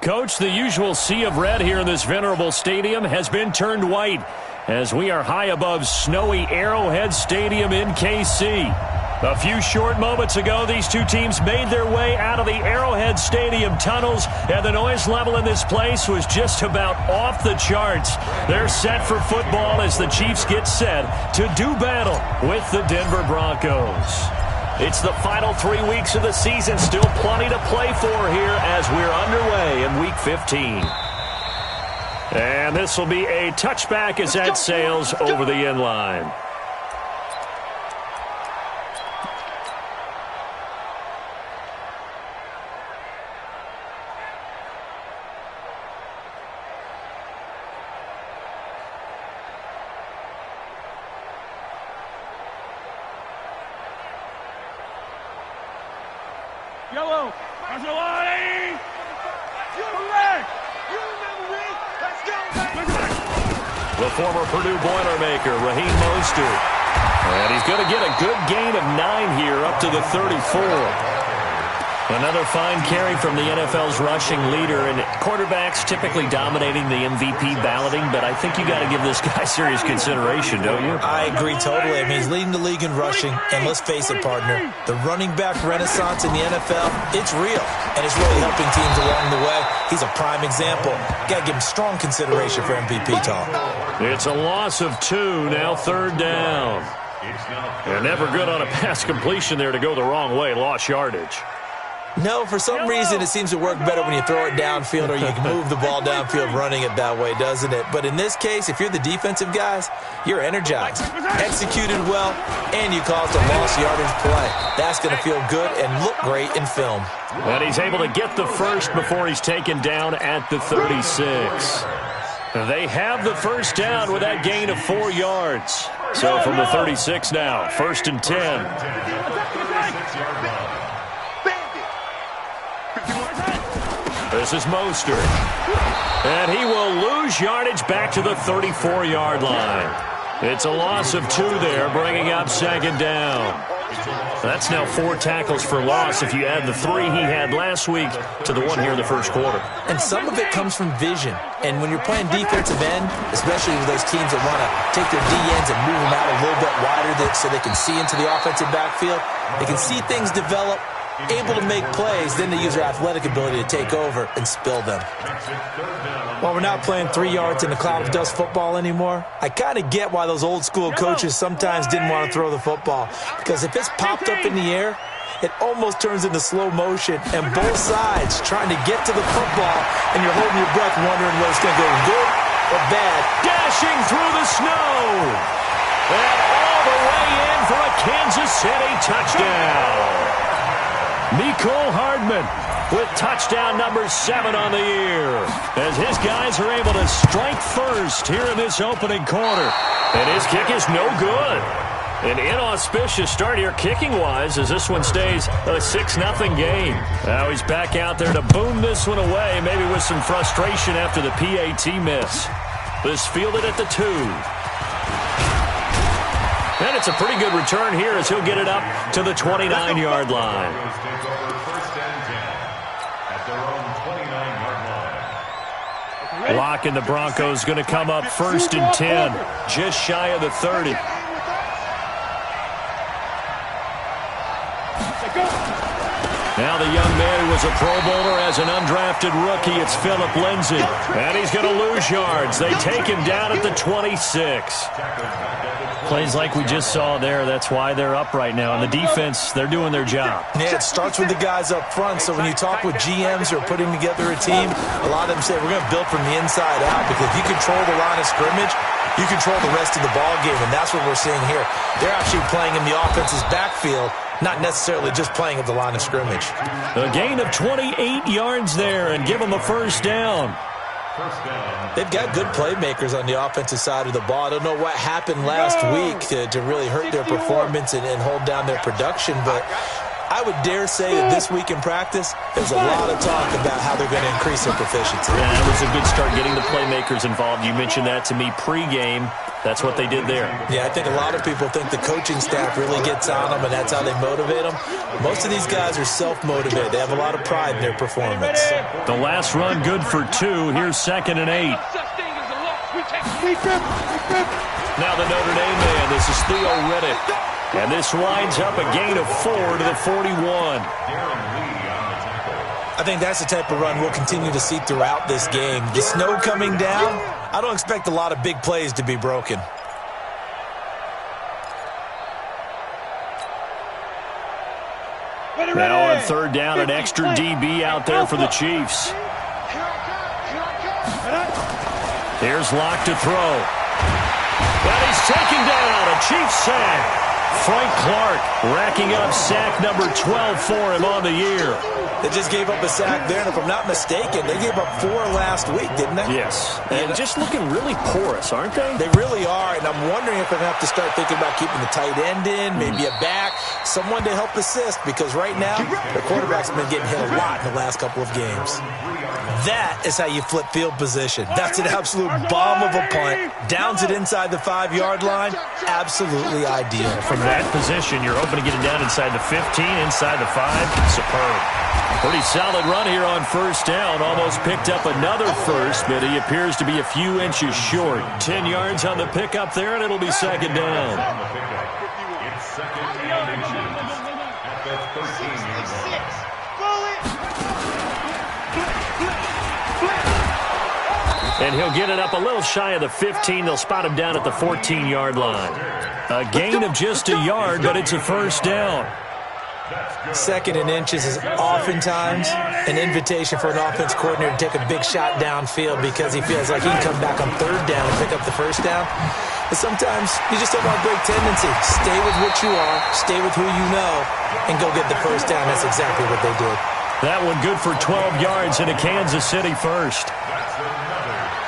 Coach, the usual sea of red here in this venerable stadium has been turned white as we are high above snowy Arrowhead Stadium in KC. A few short moments ago, these two teams made their way out of the Arrowhead Stadium tunnels, and the noise level in this place was just about off the charts. They're set for football as the Chiefs get set to do battle with the Denver Broncos. It's the final 3 weeks of the season, still plenty to play for here as we're underway in Week 15. And this will be a touchback as that sails over the end line. Yellow, Maserati! Red! Let's go! The former Purdue Boilermaker, Raheem Mostert. And he's going to get a good gain of 9 here up to the 34. Another fine carry from the NFL's rushing leader, and quarterbacks typically dominating the MVP balloting, but I think you got to give this guy serious consideration, don't you? I agree totally. I mean, he's leading the league in rushing, and let's face it, partner, the running back renaissance in the NFL, it's real, and it's really helping teams along the way. He's a prime example. Got to give him strong consideration for MVP talk. It's a loss of 2, now 3rd down. They're never good on a pass completion there to go the wrong way, lost yardage. No, for some reason it seems to work better when you throw it downfield or you can move the ball downfield running it that way, doesn't it? But in this case, if you're the defensive guys, you're energized, executed well, and you caused a lost yardage play. That's going to feel good and look great in film. And he's able to get the first before he's taken down at the 36. They have the first down with that gain of 4 yards. So from the 36 now, 1st and 10. This is Mostert. And he will lose yardage back to the 34-yard line. It's a loss of 2 there, bringing up 2nd down. That's now 4 tackles for loss if you add the 3 he had last week to the 1 here in the first quarter. And some of it comes from vision. And when you're playing defensive end, especially with those teams that want to take their DNs and move them out a little bit wider so they can see into the offensive backfield, they can see things develop, able to make plays, then they use their athletic ability to take over and spill them. While we're not playing 3 yards in a cloud of dust football anymore, I kind of get why those old school coaches sometimes didn't want to throw the football. Because if it's popped up in the air, it almost turns into slow motion, and both sides trying to get to the football, and you're holding your breath wondering whether it's going to go good or bad. Dashing through the snow, and all the way in for a Kansas City touchdown. Mecole Hardman with touchdown number 7 on the year as his guys are able to strike first here in this opening quarter. And his kick is no good. An inauspicious start here kicking-wise as this one stays a 6-0 game. Now he's back out there to boom this one away, maybe with some frustration after the PAT miss. This fielded at the 2. And it's a pretty good return here as he'll get it up to the 29-yard line. Lock and the Broncos going to come up 1st and 10, just shy of the 30. Now the young man who was a Pro Bowler as an undrafted rookie, it's Phillip Lindsay. And he's going to lose yards. They take him down at the 26. Plays like we just saw there, that's why they're up right now. And the defense, they're doing their job. Yeah, it starts with the guys up front. So when you talk with GMs who are putting together a team, a lot of them say, we're going to build from the inside out. Because if you control the line of scrimmage, you control the rest of the ball game. And that's what we're seeing here. They're actually playing in the offense's backfield, not necessarily just playing at the line of scrimmage. A gain of 28 yards there and give them a first down. They've got good playmakers on the offensive side of the ball. I don't know what happened last week to really hurt their performance and hold down their production, but I would dare say that this week in practice, there's a lot of talk about how they're going to increase their proficiency. Yeah, it was a good start getting the playmakers involved. You mentioned that to me pregame. That's what they did there. Yeah, I think a lot of people think the coaching staff really gets on them, and that's how they motivate them. Most of these guys are self-motivated. They have a lot of pride in their performance. The last run good for 2. Here's 2nd and 8. Now the Notre Dame man, this is Theo Riddick. And this winds up a gain of 4 to the 41. I think that's the type of run we'll continue to see throughout this game. The snow coming down, I don't expect a lot of big plays to be broken. Now on 3rd down, an extra DB out there for the Chiefs. Here's Locke to throw. And he's taken down. A Chiefs sack. Frank Clark racking up sack number 12 for him on the year. They just gave up a sack there, and if I'm not mistaken, they gave up 4 last week, didn't they? Yes. And just looking really porous, aren't they? They really are, and I'm wondering if they're going to have to start thinking about keeping the tight end in, maybe a back, someone to help assist, because right now, the quarterback's been getting hit a lot in the last couple of games. That is how you flip field position. That's an absolute bomb of a punt. Downs it inside the 5-yard line. Absolutely ideal. From that position, you're hoping to get it down inside the 15, inside the 5. Superb. Pretty solid run here on 1st down. Almost picked up another first, but he appears to be a few inches short. 10 yards on the pickup there, and it'll be 2nd down. And he'll get it up a little shy of the 15. They'll spot him down at the 14-yard line. A gain of just a yard, but it's a 1st down. 2nd and inches is oftentimes an invitation for an offense coordinator to take a big shot downfield because he feels like he can come back on 3rd down and pick up the 1st down. But sometimes you just don't want to break tendency. Stay with what you are, stay with who you know, and go get the 1st down. That's exactly what they did. That one good for 12 yards in a Kansas City first.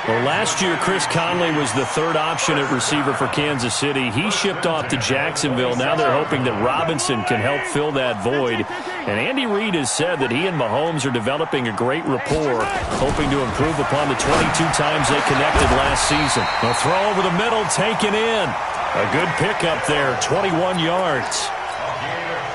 Well, last year, Chris Conley was the 3rd option at receiver for Kansas City. He shipped off to Jacksonville. Now they're hoping that Robinson can help fill that void. And Andy Reid has said that he and Mahomes are developing a great rapport, hoping to improve upon the 22 times they connected last season. A throw over the middle, taken in. A good pickup there, 21 yards.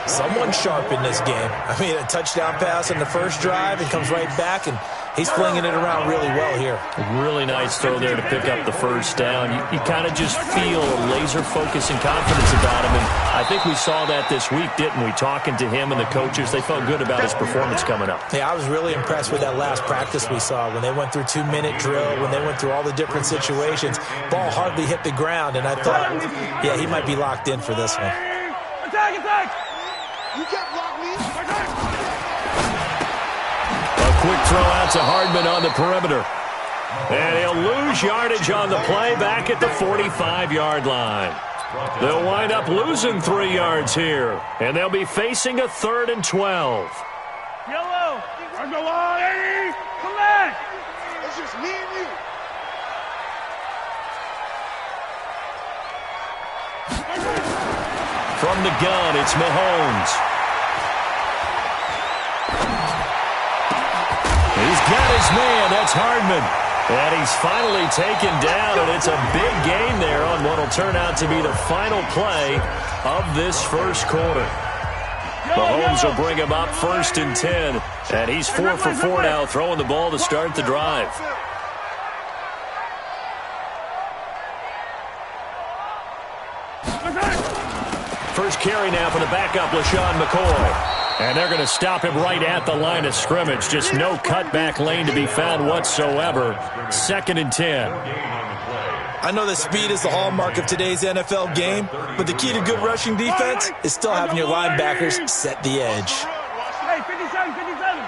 Someone sharp in this game. I mean, a touchdown pass on the first drive and comes right back, and he's flinging it around really well here. Really nice throw there to pick up the 1st down. You kind of just feel a laser focus and confidence about him, and I think we saw that this week, didn't we? Talking to him and the coaches, they felt good about his performance coming up. Yeah, I was really impressed with that last practice we saw when they went through 2-minute drill, when they went through all the different situations. Ball hardly hit the ground, and I thought, yeah, he might be locked in for this one. Attack, attack! You can't block me. A quick throw out to Hardman on the perimeter. And he'll lose yardage on the play back at the 45-yard line. They'll wind up losing 3 yards here. And they'll be facing a 3rd and 12. Yellow! Come back! It's just me and you. From the gun, it's Mahomes. He's got his man. That's Hardman. And he's finally taken down, and it's a big gain there on what will turn out to be the final play of this first quarter. Mahomes will bring him up 1st and 10, and he's 4 for 4 now, throwing the ball to start the drive. First carry now for the backup, LaShawn McCoy. And they're going to stop him right at the line of scrimmage. Just no cutback lane to be found whatsoever. 2nd and 10. I know that speed is the hallmark of today's NFL game, but the key to good rushing defense is still having your linebackers set the edge. Hey, 57, 57.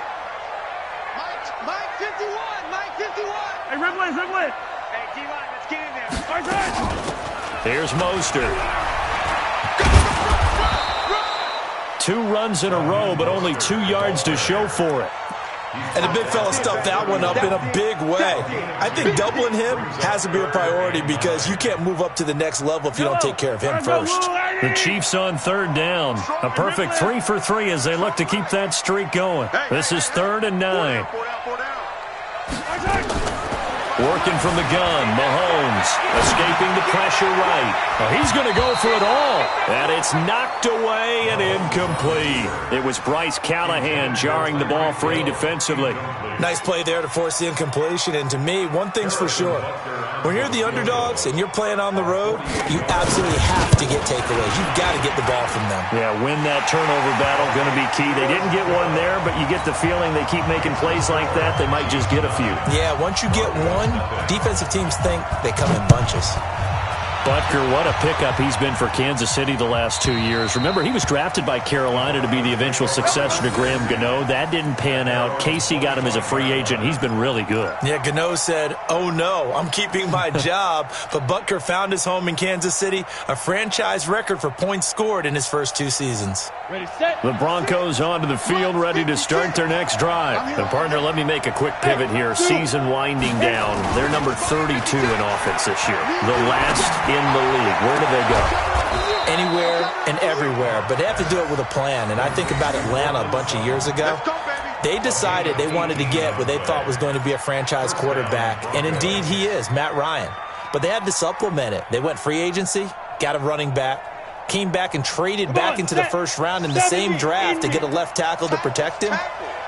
Mike 51, Mike 51. Hey, Ripley. Hey, D-line, let's get in there. All right. Here's Mostert. 2 runs in a row, but only 2 yards to show for it. And the big fella stuffed that one up in a big way. I think doubling him has to be a priority because you can't move up to the next level if you don't take care of him first. The Chiefs on 3rd down. A perfect 3 for 3 as they look to keep that streak going. This is 3rd and 9. Working from the gun, Mahomes escaping the pressure right. Oh, he's going to go for it all. And it's knocked away and incomplete. It was Bryce Callahan jarring the ball free defensively. Nice play there to force the incompletion. And to me, one thing's for sure. When you're the underdogs and you're playing on the road, you absolutely have to get takeaways. You've got to get the ball from them. Yeah, win that turnover battle, going to be key. They didn't get one there, but you get the feeling they keep making plays like that, they might just get a few. Yeah, once you get one, defensive teams think they come in bunches. Butker, what a pickup he's been for Kansas City the last 2 years. Remember, he was drafted by Carolina to be the eventual successor to Graham Gano. That didn't pan out. Casey got him as a free agent. He's been really good. Yeah, Gano said, oh no, I'm keeping my job. But Butker found his home in Kansas City, a franchise record for points scored in his first 2 seasons. Ready, set. The Broncos onto the field, ready to start their next drive. And partner, let me make a quick pivot here. Season winding down. They're number 32 in offense this year. The last in the league. Where do they go? Anywhere and everywhere, but they have to do it with a plan. And I think about Atlanta a bunch of years ago. They decided they wanted to get what they thought was going to be a franchise quarterback, and indeed he is, Matt Ryan. But they had to supplement it. They went free agency, got a running back, came back and traded back into the first round in the same draft to get a left tackle to protect him.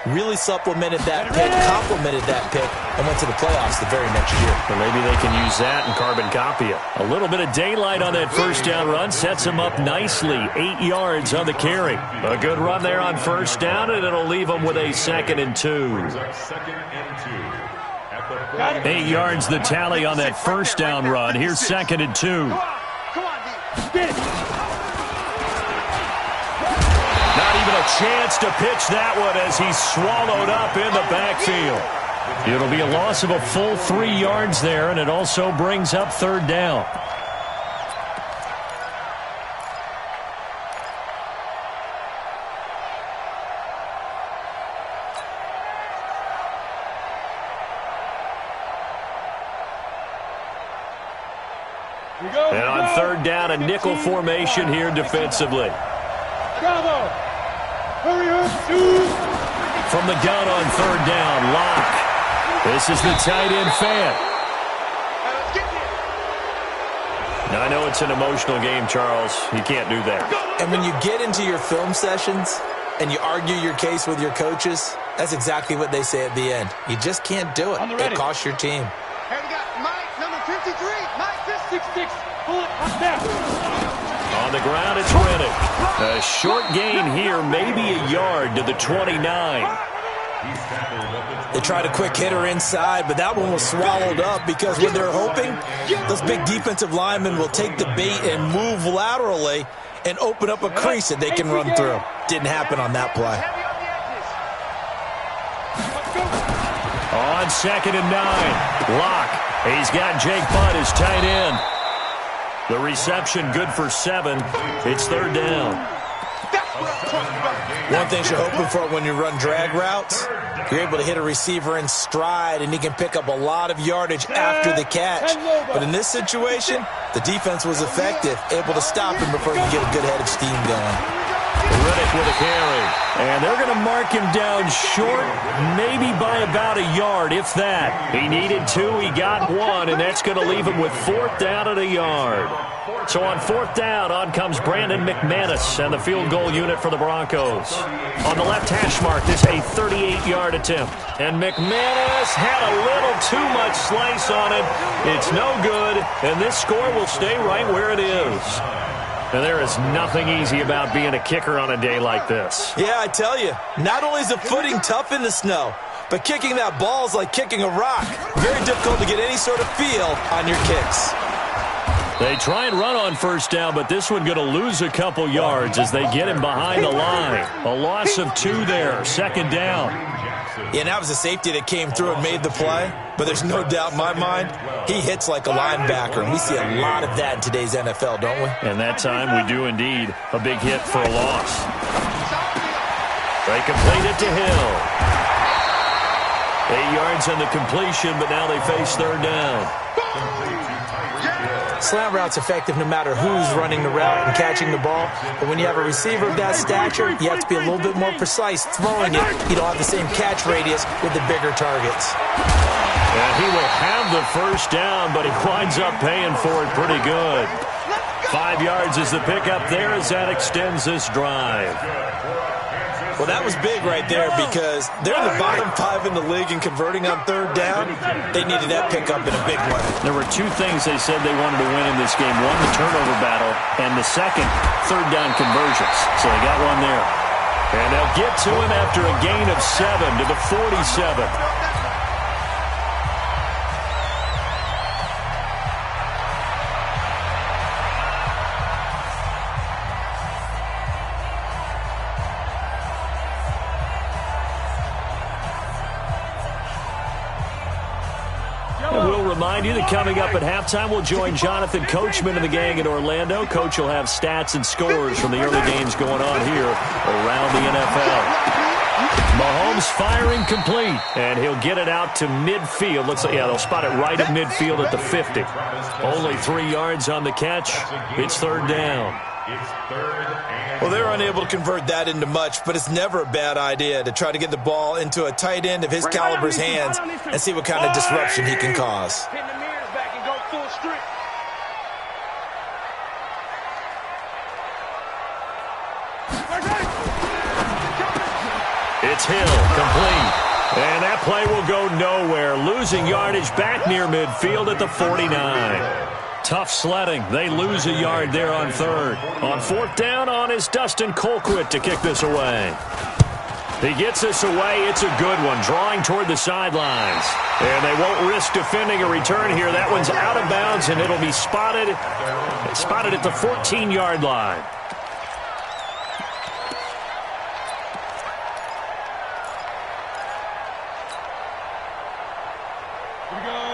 Really supplemented that pick, complemented that pick, and went to the playoffs the very next year. Well, maybe they can use that and carbon copy it. A little bit of daylight on that first down run sets him up nicely. 8 yards on the carry. A good run there on first down, and it'll leave him with a 2nd and 2. 8 yards the tally on that first down run. Here's 2nd and 2. Come on, D. Get it. Not even a chance to pitch that one as he's swallowed up in the backfield. It'll be a loss of a full 3 yards there, and it also brings up 3rd down. And on 3rd down, a nickel formation here defensively. Bravo. Hurry up, shoot. From the gun on 3rd down, Locke. This is the tight end fan. Now, I know it's an emotional game, Charles. You can't do that. And when you get into your film sessions and you argue your case with your coaches, that's exactly what they say at the end. You just can't do it. It costs your team. Hey, we got Mike, number 53. Mike, 6'6". Pull it up there. On the ground, it's Riddick. A short gain here, maybe a yard to the 29. They tried a quick hitter inside, but that one was swallowed up because what they're hoping, those big defensive linemen will take the bait and move laterally and open up a crease that they can run through. Didn't happen on that play. On 2nd and 9, Locke. He's got Jake Butt as tight end. The reception good for 7. It's 3rd down. One thing you're hoping for when you run drag routes, you're able to hit a receiver in stride, and he can pick up a lot of yardage after the catch. But in this situation, the defense was effective, able to stop him before he could get a good head of steam going. Riddick with a carry. And they're going to mark him down short, maybe by about a yard, if that. He needed 2, he got 1, and that's going to leave him with 4th down at a yard. So on 4th down, on comes Brandon McManus and the field goal unit for the Broncos. On the left hash mark, this a 38-yard attempt. And McManus had a little too much slice on it. It's no good, and this score will stay right where it is. And there is nothing easy about being a kicker on a day like this. Yeah, I tell you, not only is the footing tough in the snow, but kicking that ball is like kicking a rock. Very difficult to get any sort of feel on your kicks. They try and run on 1st down, but this one going to lose a couple yards as they get him behind the line. A loss of 2 there, 2nd down. Yeah, and that was a safety that came through and made the play. But there's no doubt in my mind, he hits like a linebacker. And we see a lot of that in today's NFL, don't we? And that time we do indeed. A big hit for a loss. They complete it to Hill. 8 yards on the completion, but now they face 3rd down. Slant route's effective no matter who's running the route and catching the ball. But when you have a receiver of that stature, you have to be a little bit more precise throwing it. You don't have the same catch radius with the bigger targets. And he will have the first down, but he winds up paying for it pretty good. 5 yards is the pickup there as that extends this drive. Well, that was big right there because they're the bottom 5 in the league in converting on third down. They needed that pickup in a big way. There were 2 things they said they wanted to win in this game. One, the turnover battle, and the second, third down conversions. So they got one there. And they'll get to him after a gain of 7 to the 47. Remind you that coming up at halftime, we'll join Jonathan Coachman and the gang in Orlando. Coach will have stats and scores from the early games going on here around the NFL. Mahomes firing complete, and he'll get it out to midfield. Looks like, yeah, they'll spot it right at midfield at the 50. Only 3 yards on the catch. It's third down. Well, they're unable to convert that into much, but it's never a bad idea to try to get the ball into a tight end of his caliber's hands and see what kind of disruption he can cause. It's Hill, complete. And that play will go nowhere, losing yardage back near midfield at the 49. Tough sledding. They lose a yard there on third. On fourth down on is Dustin Colquitt to kick this away. He gets this away. It's a good one, drawing toward the sidelines. And they won't risk defending a return here. That one's out of bounds, and it'll be spotted at the 14-yard line.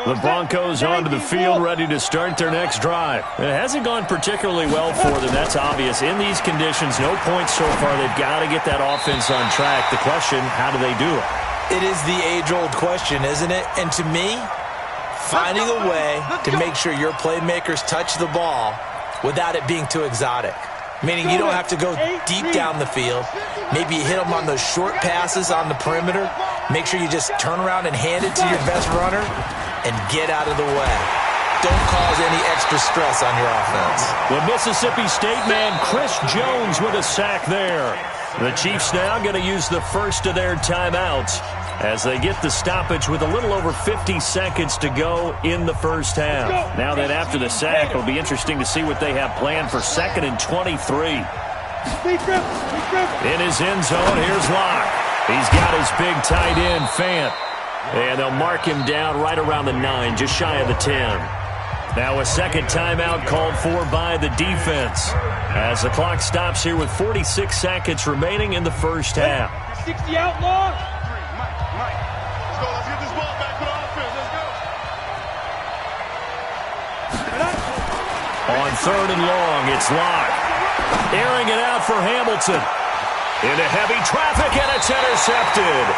The Broncos onto the field, ready to start their next drive. It hasn't gone particularly well for them. That's obvious. In these conditions, no points so far. They've got to get that offense on track. The question, how do they do it? It is the age-old question, isn't it? And to me, finding a way to make sure your playmakers touch the ball without it being too exotic. Meaning you don't have to go deep down the field. Maybe you hit them on those short passes on the perimeter. Make sure you just turn around and hand it to your best runner and get out of the way. Don't cause any extra stress on your offense. The Mississippi State man, Chris Jones, with a sack there. The Chiefs now going to use the first of their timeouts as they get the stoppage with a little over 50 seconds to go in the first half. Now that after the sack, it'll be interesting to see what they have planned for 2nd and 23. In his end zone, here's Locke. He's got his big tight end, Fant. And they'll mark him down right around the 9, just shy of the 10. Now a second timeout called for by the defense as the clock stops here with 46 seconds remaining in the first half. 60 outlaw. Mike, let's go. Let's get this ball back for the offense. Let's go. On third and long, it's Locke. Airing it out for Hamilton. Into heavy traffic, and it's intercepted.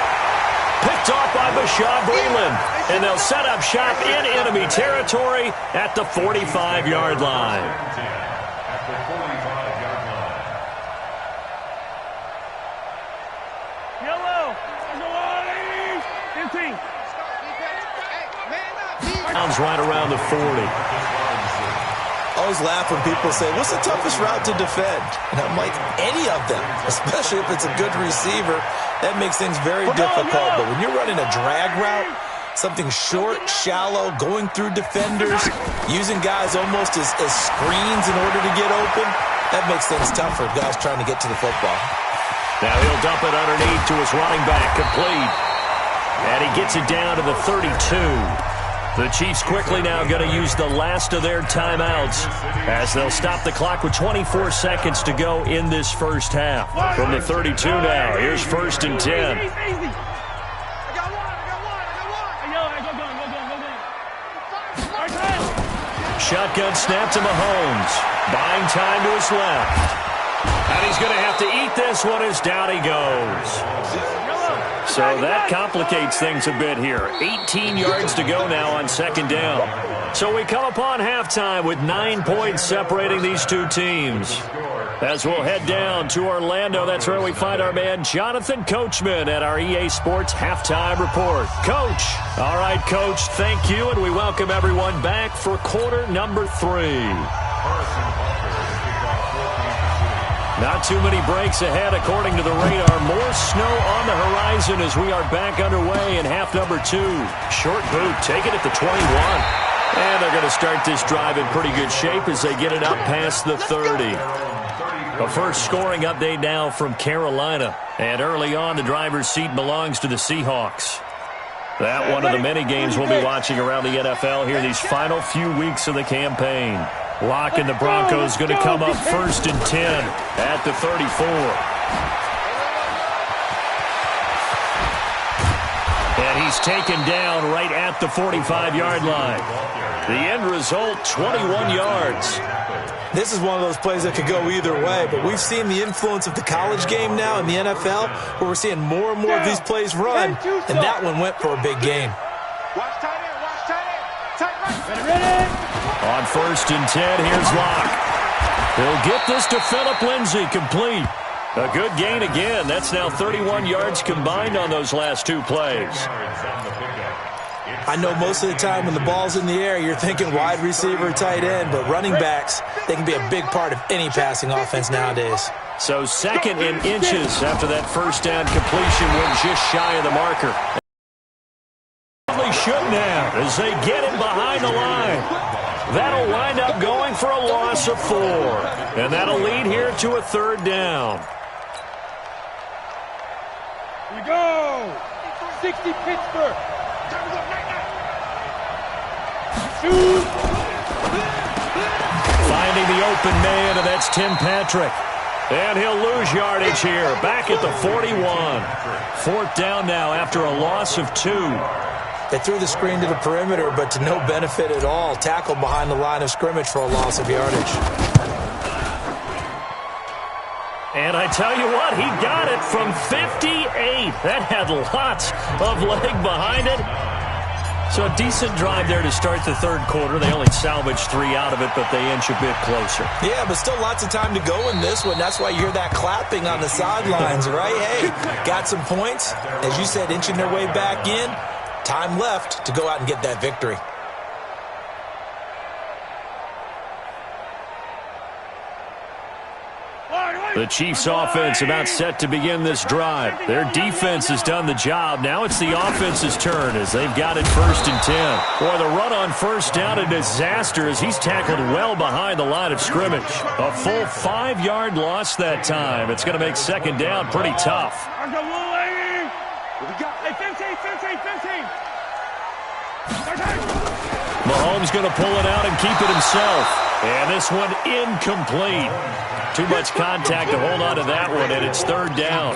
Picked off by Bashaud Breeland. And they'll set up shop in enemy territory at the 45-yard line. Yellow. 15. Sounds right around the 40. I always laugh when people say, what's the toughest route to defend? And I'm like, any of them, especially if it's a good receiver. That makes things very difficult. But when you're running a drag route, something short, shallow, going through defenders, using guys almost as screens in order to get open, that makes things tough for guys trying to get to the football. Now he'll dump it underneath to his running back, complete. And he gets it down to the 32. The Chiefs quickly now going to use the last of their timeouts as they'll stop the clock with 24 seconds to go in this first half. From the 32 now, here's 1st and 10. Shotgun snap to Mahomes. Buying time to his left. And he's going to have to eat this one as down he goes. So that complicates things a bit here. 18 yards to go now on 2nd down. So we come upon halftime with 9 points separating these two teams. As we'll head down to Orlando, that's where we find our man Jonathan Coachman at our EA Sports Halftime Report. Coach. All right, Coach, thank you, and we welcome everyone back for quarter number 3. Not too many breaks ahead according to the radar. More snow on the horizon as we are back underway in half number 2. Short boot, take it at the 21. And they're going to start this drive in pretty good shape as they get it up past the 30. A first scoring update now from Carolina. And early on, the driver's seat belongs to the Seahawks. That one of the many games we'll be watching around the NFL here these final few weeks of the campaign. Locke and the Broncos going to come up 1st and 10 at the 34. And he's taken down right at the 45-yard line. The end result, 21 yards. This is one of those plays that could go either way, but we've seen the influence of the college game now in the NFL, where we're seeing more and more of these plays run, and that one went for a big gain. Watch tight end, watch tight end. Tight right. Ready. On 1st and 10, here's Locke. He'll get this to Phillip Lindsay, complete. A good gain again. That's now 31 yards combined on those last 2 plays. I know most of the time when the ball's in the air, you're thinking wide receiver, tight end, but running backs, they can be a big part of any passing offense nowadays. So 2nd in inches after that first down completion went just shy of the marker. They shouldn't have as they get him behind the line. That'll wind up going for a loss of 4. And that'll lead here to a 3rd down. Here we go. 60 Pittsburgh. Finding the open man, and that's Tim Patrick. And he'll lose yardage here, back at the 41. 4th down now after a loss of 2. They threw the screen to the perimeter, but to no benefit at all. Tackled behind the line of scrimmage for a loss of yardage. And I tell you what, he got it from 58. That had lots of leg behind it. So a decent drive there to start the 3rd quarter. They only salvaged 3 out of it, but they inch a bit closer. Yeah, but still lots of time to go in this one. That's why you hear that clapping on the sidelines, right? Hey, got some points. As you said, inching their way back in. Time left to go out and get that victory. The Chiefs' offense about set to begin this drive. Their defense has done the job. Now it's the offense's turn as they've got it 1st and 10. Boy, the run on 1st down, a disaster as he's tackled well behind the line of scrimmage. A full 5-yard loss that time. It's going to make 2nd down pretty tough. Mahomes going to pull it out and keep it himself. And this one incomplete. Too much contact to hold on to that one, and it's 3rd down.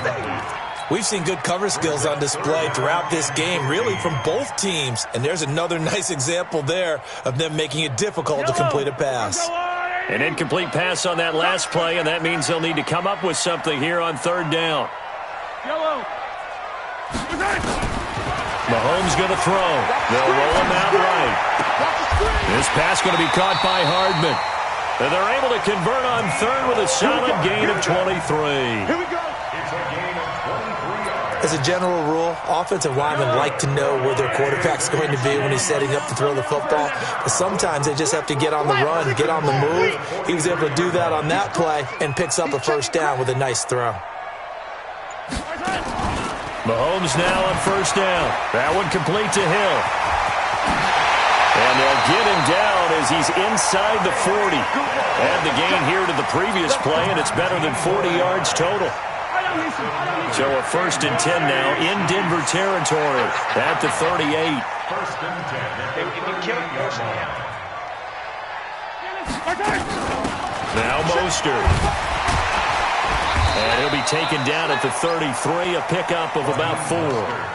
We've seen good cover skills on display throughout this game, really from both teams. And there's another nice example there of them making it difficult to complete a pass. An incomplete pass on that last play, and that means they'll need to come up with something here on 3rd down. Mahomes going to throw. They'll roll him out right. This pass going to be caught by Hardman. And they're able to convert on 3rd with a solid gain of 23. Here we go. As a general rule, offensive linemen like to know where their quarterback's going to be when he's setting up to throw the football. But sometimes they just have to get on the run, get on the move. He was able to do that on that play and picks up a 1st down with a nice throw. Mahomes now on 1st down. That one complete to Hill. And they'll get him down as he's inside the 40. Add the gain here to the previous play, and it's better than 40 yards total. So a 1st and 10 now in Denver territory at the 38. Now Mostert. And he'll be taken down at the 33, a pickup of about 4.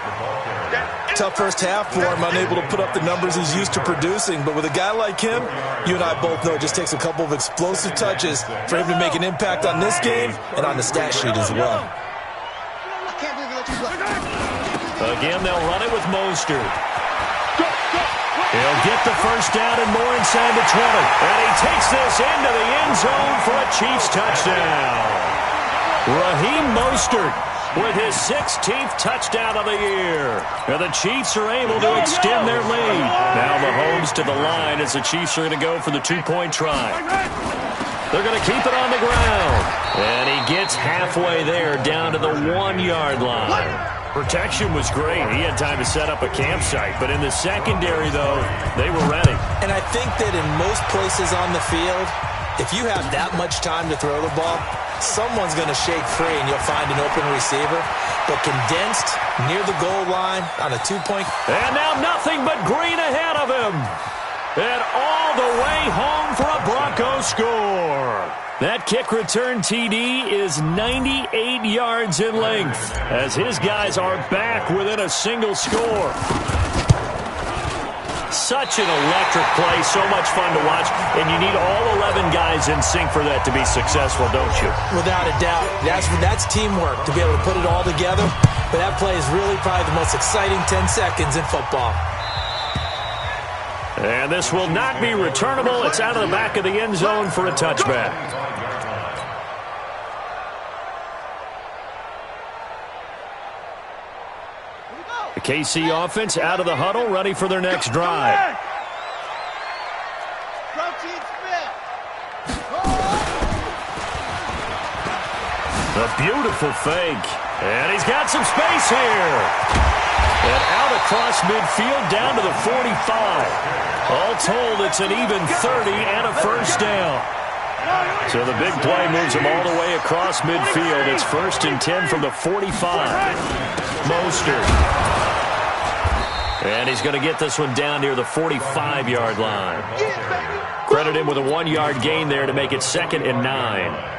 Tough first half for him, unable to put up the numbers he's used to producing. But with a guy like him, you and I both know it just takes a couple of explosive touches for him to make an impact on this game and on the stat sheet as well. Again, they'll run it with Mostert. He'll get the first down and more inside the 20. And he takes this into the end zone for a Chiefs touchdown. Raheem Mostert with his 16th touchdown of the year. And the Chiefs are able to extend their lead. Now Mahomes to the line as the Chiefs are going to go for the two-point try. They're going to keep it on the ground. And he gets halfway there down to the 1-yard line. Protection was great. He had time to set up a campsite. But in the secondary, though, they were ready. And I think that in most places on the field, if you have that much time to throw the ball, someone's going to shake free and you'll find an open receiver. But condensed near the goal line on a two-point. And now nothing but green ahead of him. And all the way home for a Broncos score. That kick return TD is 98 yards in length as his guys are back within a single score. Such an electric play, so much fun to watch, and you need all 11 guys in sync for that to be successful, don't you? Without a doubt. That's teamwork, to be able to put it all together. But that play is really probably the most exciting 10 seconds in football. And this will not be returnable. It's out of the back of the end zone for a touchback. The KC offense out of the huddle, ready for their next drive. A beautiful fake. And he's got some space here. And out across midfield down to the 45. All told, it's an even 30 and a first down. So the big play moves him all the way across midfield. It's 1st and 10 from the 45. Mostert. And he's going to get this one down near the 45-yard line. Credit him with a 1-yard gain there to make it 2nd and 9.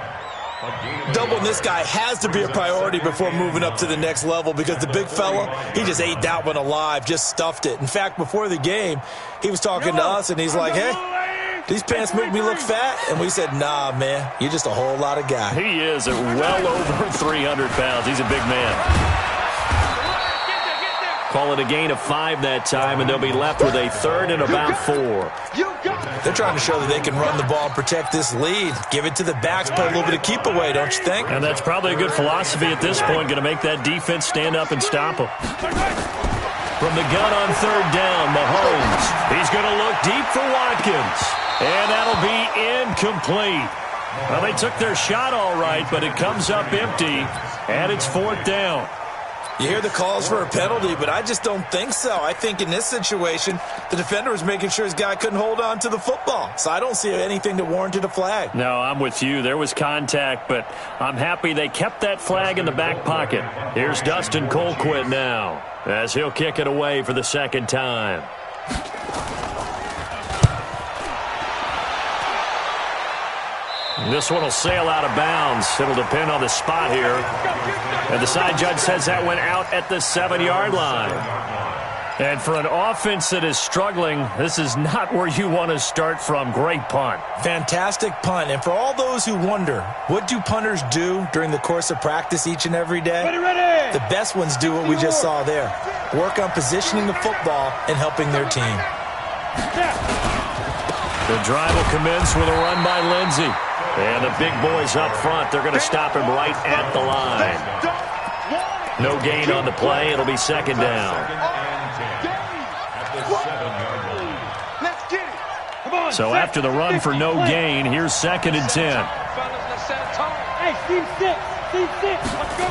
Doubling this guy has to be a priority before moving up to the next level because the big fella, he just ate that one alive, just stuffed it. In fact, before the game, he was talking to us, and he's like, hey, these pants make me look fat? And we said, nah, man, you're just a whole lot of guy. He is at well over 300 pounds. He's a big man. Call it a gain of 5 that time, and they'll be left with a 3rd and about 4. They're trying to show that they can run the ball and protect this lead. Give it to the backs, play a little bit of keep away, don't you think? And that's probably a good philosophy at this point, going to make that defense stand up and stop them. From the gun on 3rd down, Mahomes. He's going to look deep for Watkins. And that'll be incomplete. Well, they took their shot all right, but it comes up empty, and it's 4th down. You hear the calls for a penalty, but I just don't think so. I think in this situation, the defender was making sure his guy couldn't hold on to the football. So I don't see anything that warranted a flag. No, I'm with you. There was contact, but I'm happy they kept that flag in the back pocket. Here's Dustin Colquitt now as he'll kick it away for the 2nd time. This one will sail out of bounds. It'll depend on the spot here. And the side judge says that went out at the 7-yard line. And for an offense that is struggling, this is not where you want to start from. Great punt. Fantastic punt. And for all those who wonder, what do punters do during the course of practice each and every day? Ready. The best ones do what we just saw there. Work on positioning the football and helping their team. The drive will commence with a run by Lindsey. And the big boys up front, they're going to stop him right at the line. No gain on the play. It'll be 2nd down. So after the run for no gain, here's 2nd and 10. Hey, Steve 6. Let's go.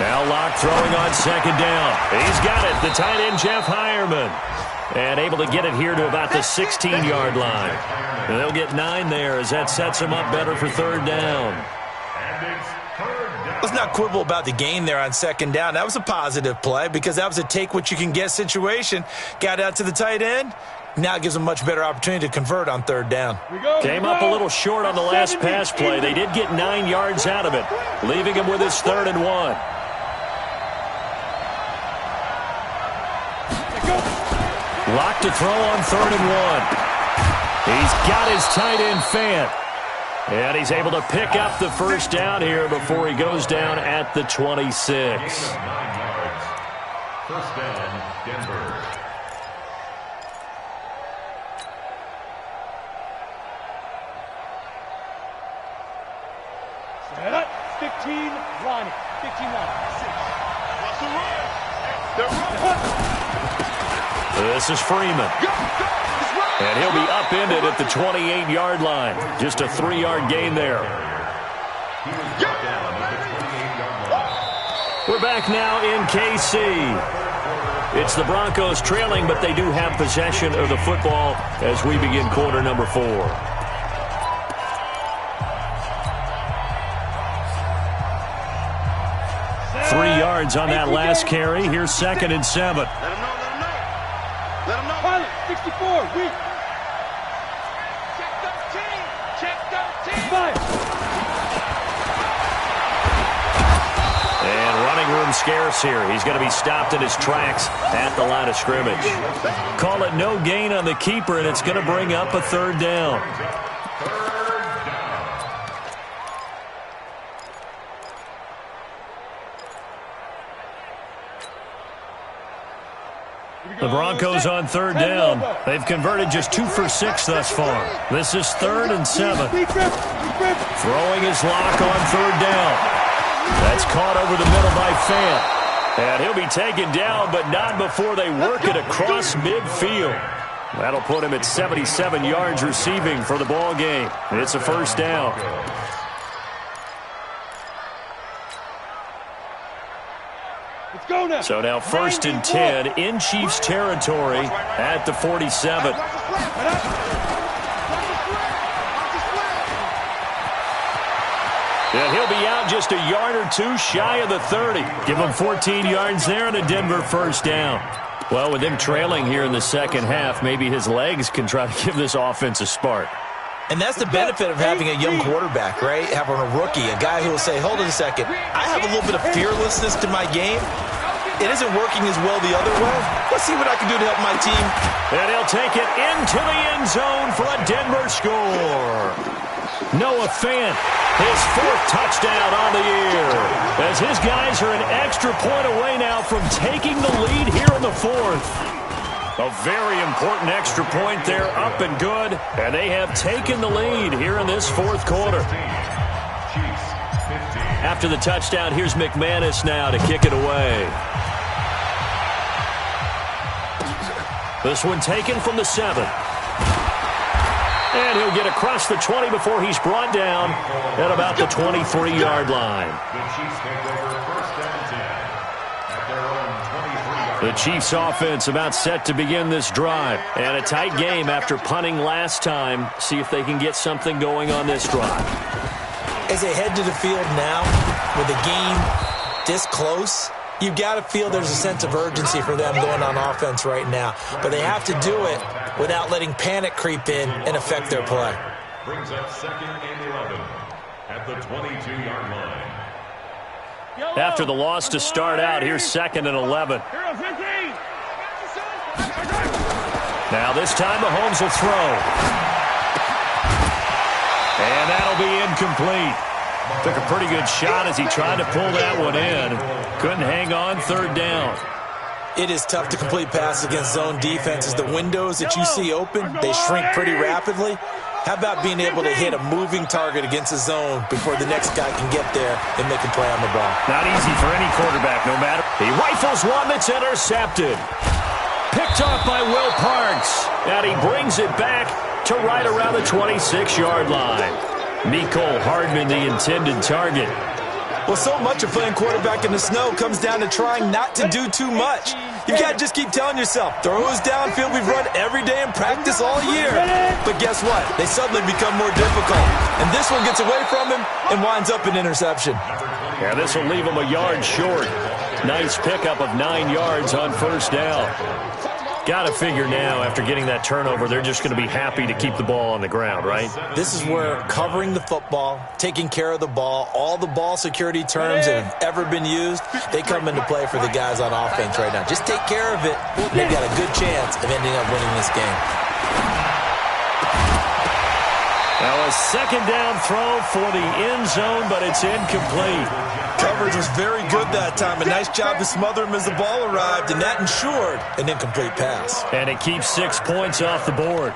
Now Locke throwing on 2nd down. He's got it. The tight end, Jeff Heuerman. And able to get it here to about the 16-yard line. And they'll get 9 there as that sets them up better for 3rd down. Let's not quibble about the gain there on 2nd down. That was a positive play because that was a take-what-you-can-get situation. Got out to the tight end. Now it gives them a much better opportunity to convert on 3rd down. Came up a little short on the last pass play. They did get 9 yards out of it, leaving him with his 3rd and 1. Locke to throw on 3rd and 1. He's got his tight end Fant. And he's able to pick up the first down here before he goes down at the 26. 1st down, Denver. 15 line. 15 line. 6. This is Freeman. And he'll be upended at the 28-yard line. Just a 3-yard gain there. We're back now in KC. It's the Broncos trailing, but they do have possession of the football as we begin quarter number 4. 3 yards on that last carry. Here's 2nd and 7. Let him know. Let him know. Pilot, 64, weak. Check 13. Check 13. Fire. And running room scarce here. He's going to be stopped in his tracks at the line of scrimmage. Call it no gain on the keeper, and it's going to bring up a 3rd down. The Broncos on 3rd down. They've converted just 2 for 6 thus far. This is 3rd and 7. Throwing his lock on 3rd down. That's caught over the middle by Fant. And he'll be taken down, but not before they work it across midfield. That'll put him at 77 yards receiving for the ball game. It's a 1st down. So now 1st and 10 in Chiefs territory at the 47. And he'll be out just a yard or 2 shy of the 30. Give him 14 yards there and a Denver 1st down. Well, with him trailing here in the second half, maybe his legs can try to give this offense a spark. And that's the benefit of having a young quarterback, right? Having a rookie, a guy who will say, hold on a second, I have a little bit of fearlessness to my game. It isn't working as well the other way. Let's see what I can do to help my team. And he'll take it into the end zone for a Denver score. Noah Fant, his 4th touchdown on the year. As his guys are an extra point away now from taking the lead here in the 4th. A very important extra point there, up and good. And they have taken the lead here in this 4th quarter. After the touchdown, here's McManus now to kick it away. This one taken from the 7. And he'll get across the 20 before he's brought down at about the 23-yard line. The Chiefs offense about set to begin this drive. And a tight game after punting last time. See if they can get something going on this drive. As they head to the field now, with the game this close, you've got to feel there's a sense of urgency for them going on offense right now. But they have to do it without letting panic creep in and affect their play. Brings up 2nd and 11 at the 22-yard line. After the loss to start out, here's 2nd and 11. Now this time Mahomes will throw. And that'll be incomplete. Took a pretty good shot as he tried to pull that one in. Couldn't hang on 3rd down. It is tough to complete passes against zone defenses. The windows that you see open, they shrink pretty rapidly. How about being able to hit a moving target against a zone before the next guy can get there and make a play on the ball? Not easy for any quarterback, no matter. He rifles one that's intercepted. Picked off by Will Parks. And he brings it back to right around the 26-yard line. Mecole Hardman, the intended target. Well, so much of playing quarterback in the snow comes down to trying not to do too much. You've got to just keep telling yourself, throws downfield we've run every day in practice all year. But guess what? They suddenly become more difficult. And this one gets away from him and winds up an interception. Yeah, this will leave him a yard short. Nice pickup of 9 yards on 1st down. Got to figure now, after getting that turnover, they're just going to be happy to keep the ball on the ground, right? This is where covering the football, taking care of the ball, all the ball security terms that have ever been used, they come into play for the guys on offense right now. Just take care of it, and they've got a good chance of ending up winning this game. Now a 2nd down throw for the end zone, but it's incomplete. Coverage was very good that time. A nice job to smother him as the ball arrived, and that ensured an incomplete pass. And it keeps 6 points off the board.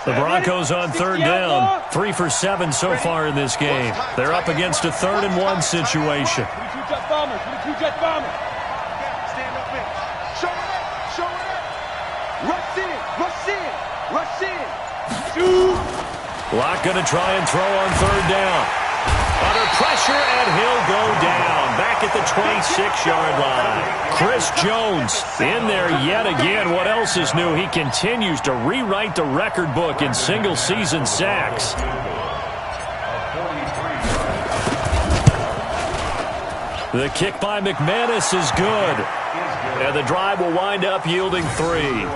The Broncos on third down, 3 for 7 so far in this game. They're up against a 3rd-and-1 situation. Locke going to try and throw on third down. Under pressure, and he'll go down. Back at the 26-yard line. Chris Jones in there yet again. What else is new? He continues to rewrite the record book in single-season sacks. The kick by McManus is good. And the drive will wind up yielding 3.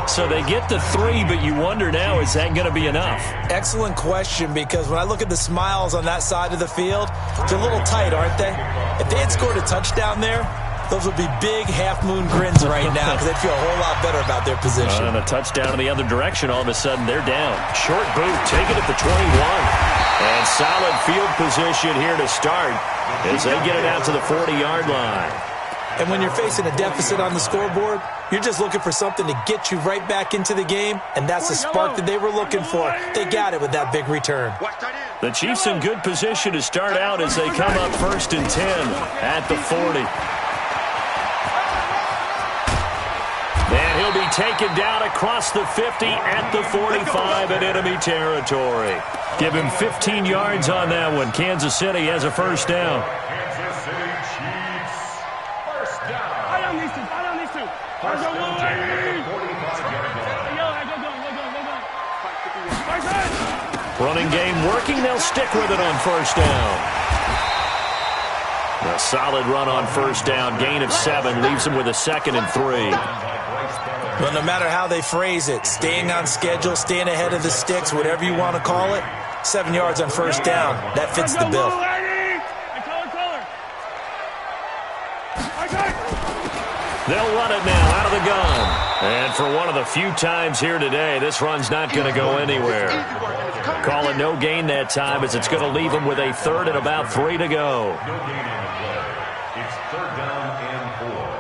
So they get to 3, but you wonder now, is that going to be enough? Excellent question, because when I look at the smiles on that side of the field, they're a little tight, aren't they? If they had scored a touchdown there, those would be big half-moon grins right now, because they'd feel a whole lot better about their position. And a touchdown in the other direction, all of a sudden they're down. Short boot, take it at the 21. And solid field position here to start as they get it out to the 40-yard line. And when you're facing a deficit on the scoreboard, you're just looking for something to get you right back into the game, and that's the spark that they were looking for. They got it with that big return. The Chiefs in good position to start out as they come up 1st and 10 at the 40. And he'll be taken down across the 50 at the 45 in enemy territory. Give him 15 yards on that one. Kansas City has a first down. Kansas City Chiefs, first down. Running game working. They'll stick with it on first down. A solid run on first down. Gain of 7 leaves them with a 2nd and 3. Well, no matter how they phrase it, staying on schedule, staying ahead of the sticks, whatever you want to call it, 7 yards on first down. That fits the bill. They'll run it now out of the gun. And for one of the few times here today, this run's not going to go anywhere. Call it no gain that time, as it's going to leave them with a 3rd and about 3 to go. No gain on the play. It's 3rd down and 4.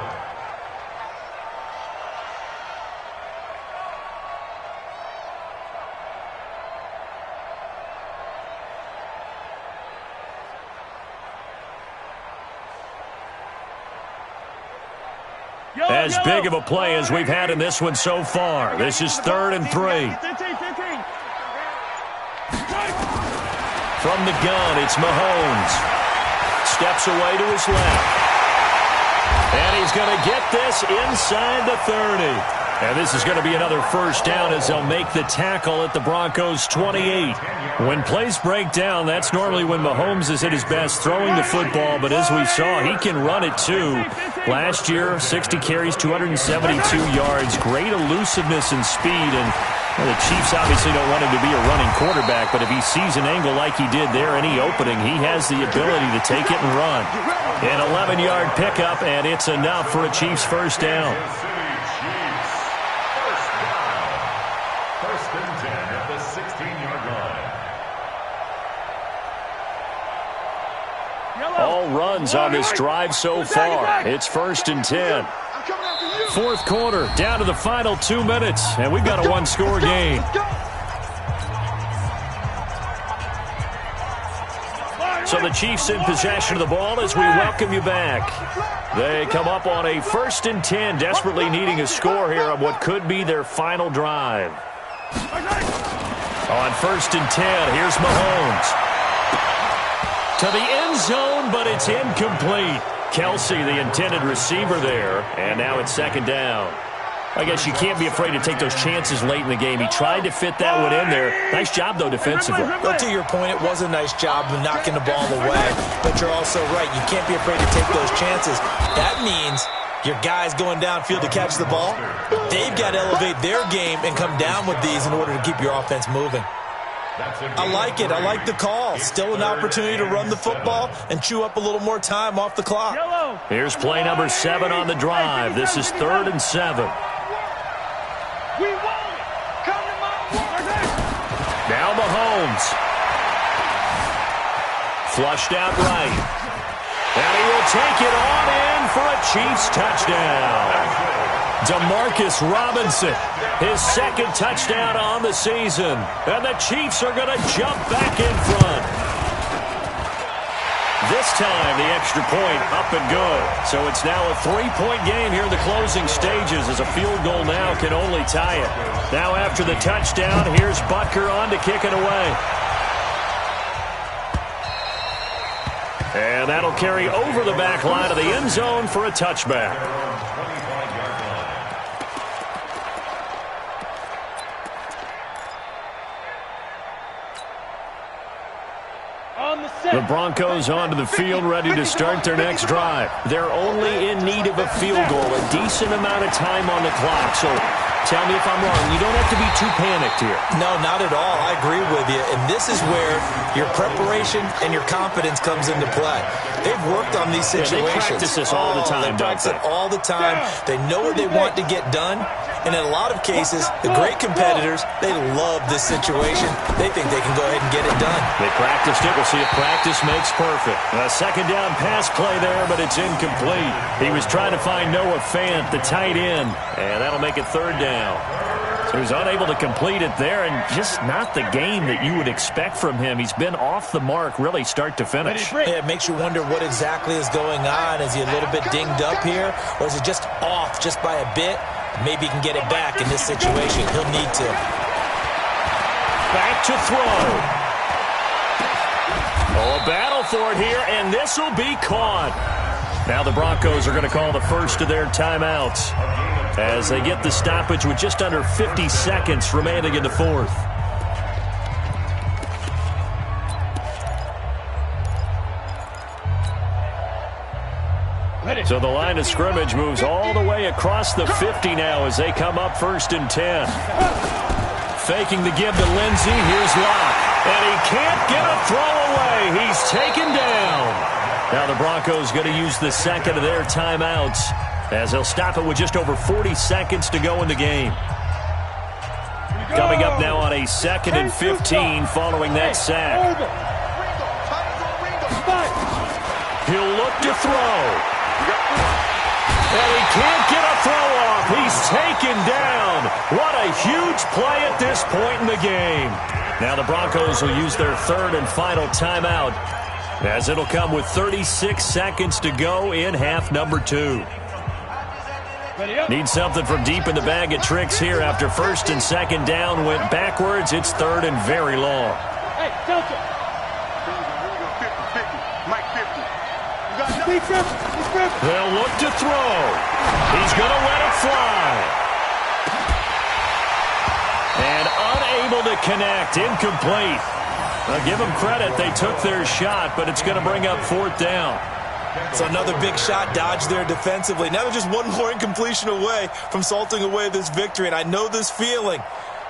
As big of a play as we've had in this one so far. This is 3rd and 3. From the gun, it's Mahomes. Steps away to his left. And he's going to get this inside the 30. And this is going to be another first down as they'll make the tackle at the Broncos' 28. When plays break down, that's normally when Mahomes is at his best throwing the football. But as we saw, he can run it too. Last year, 60 carries, 272 yards. Great elusiveness and speed. And the Chiefs obviously don't want him to be a running quarterback. But if he sees an angle like he did there, any opening, he has the ability to take it and run. An 11-yard pickup, and it's enough for a Chiefs first down. All runs on this drive so far. It's 1st and 10. 4th quarter, down to the final 2 minutes, and we've got a one-score game. So the Chiefs in possession of the ball as we welcome you back. They come up on a 1st and 10, desperately needing a score here on what could be their final drive. On 1st and 10, here's Mahomes. To the end zone, but it's incomplete. Kelsey, the intended receiver there, and now it's 2nd down. I guess you can't be afraid to take those chances late in the game. He tried to fit that one in there. Nice job, though, defensively. Well, to your point, it was a nice job of knocking the ball away, but you're also right. You can't be afraid to take those chances. That means your guys going downfield to catch the ball, they've got to elevate their game and come down with these in order to keep your offense moving. I like it. I like the call. Still an opportunity to run the football and chew up a little more time off the clock. Here's play number 7 on the drive. This is 3rd and 7. Now Mahomes. Flushed out right. And he will take it on in for a Chiefs touchdown. Demarcus Robinson, his second touchdown on the season. And the Chiefs are going to jump back in front. This time, the extra point up and good. So it's now a 3-point game here in the closing stages, as a field goal now can only tie it. Now after the touchdown, here's Butker on to kick it away. And that'll carry over the back line of the end zone for a touchback. The Broncos onto the field, ready to start their next drive. They're only in need of a field goal, a decent amount of time on the clock. So tell me if I'm wrong. You don't have to be too panicked here. No, not at all. I agree with you. And this is where your preparation and your confidence comes into play. They've worked on these situations. They practice this all the time, They practice it all the time. They know what they want to get done. And in a lot of cases, the great competitors, they love this situation. They think they can go ahead and get it done. They practiced it. We'll see if practice makes perfect. A second down pass play there, but it's incomplete. He was trying to find Noah Fant, the tight end, and that'll make it third down. So he's unable to complete it there, and just not the game that you would expect from him. He's been off the mark, really, start to finish. Yeah, it makes you wonder what exactly is going on. Is he a little bit dinged up here, or is it just off just by a bit? Maybe he can get it back in this situation. He'll need to. Back to throw. Oh, a battle for it here, and this will be caught. Now the Broncos are going to call the first of their timeouts as they get the stoppage with just under 50 seconds remaining in the fourth. So the line of scrimmage moves all the way across the 50 now as they come up 1st and 10. Faking the give to Lindsey. Here's Locke. And he can't get a throw away. He's taken down. Now the Broncos going to use the second of their timeouts as they'll stop it with just over 40 seconds to go in the game. Coming up now on a 2nd and 15 following that sack. He'll look to throw. And he can't get a throw off. He's taken down. What a huge play at this point in the game. Now the Broncos will use their third and final timeout as it'll come with 36 seconds to go in half number 2. Need something from deep in the bag of tricks here after 1st and 2nd down went backwards. It's 3rd and very long. Hey, Delta. Mike 50. You got nothing. They'll look to throw. He's going to let it fly. And unable to connect. Incomplete. I'll give them credit. They took their shot, but it's going to bring up 4th down. So another big shot dodged there defensively. Now they're just one more incompletion away from salting away this victory. And I know this feeling.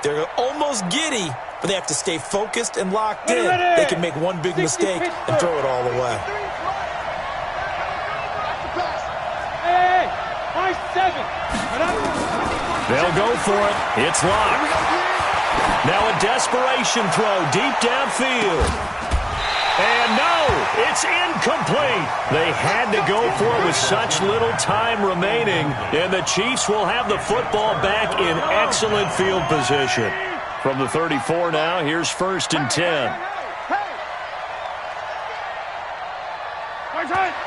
They're almost giddy, but they have to stay focused and locked in. They can make one big mistake and throw it all away. They'll go for it. It's Locke. Now a desperation throw deep downfield. And no, it's incomplete. They had to go for it with such little time remaining. And the Chiefs will have the football back in excellent field position. From the 34 now, here's 1st and 10.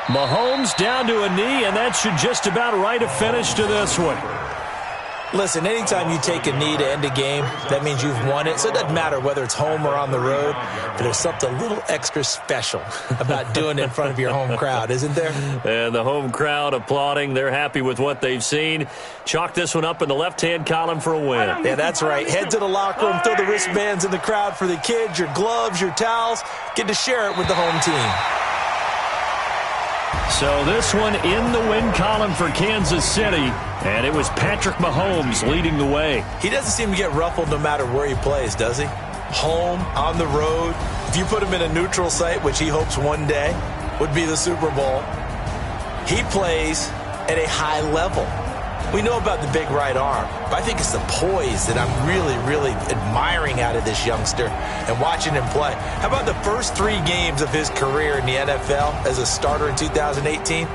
Mahomes down to a knee, and that should just about write a finish to this one. Listen, anytime you take a knee to end a game, that means you've won it. So it doesn't matter whether it's home or on the road, but there's something a little extra special about doing it in front of your home crowd, isn't there? And the home crowd applauding. They're happy with what they've seen. Chalk this one up in the left-hand column for a win. Yeah, that's right. Head to the locker room, throw the wristbands in the crowd for the kids, your gloves, your towels. Get to share it with the home team. So this one in the win column for Kansas City, and it was Patrick Mahomes leading the way. He doesn't seem to get ruffled no matter where he plays, does he? Home, on the road. If you put him in a neutral site, which he hopes one day would be the Super Bowl, he plays at a high level. We know about the big right arm, but I think it's the poise that I'm really, really admiring out of this youngster and watching him play. How about the first 3 games of his career in the NFL as a starter in 2018?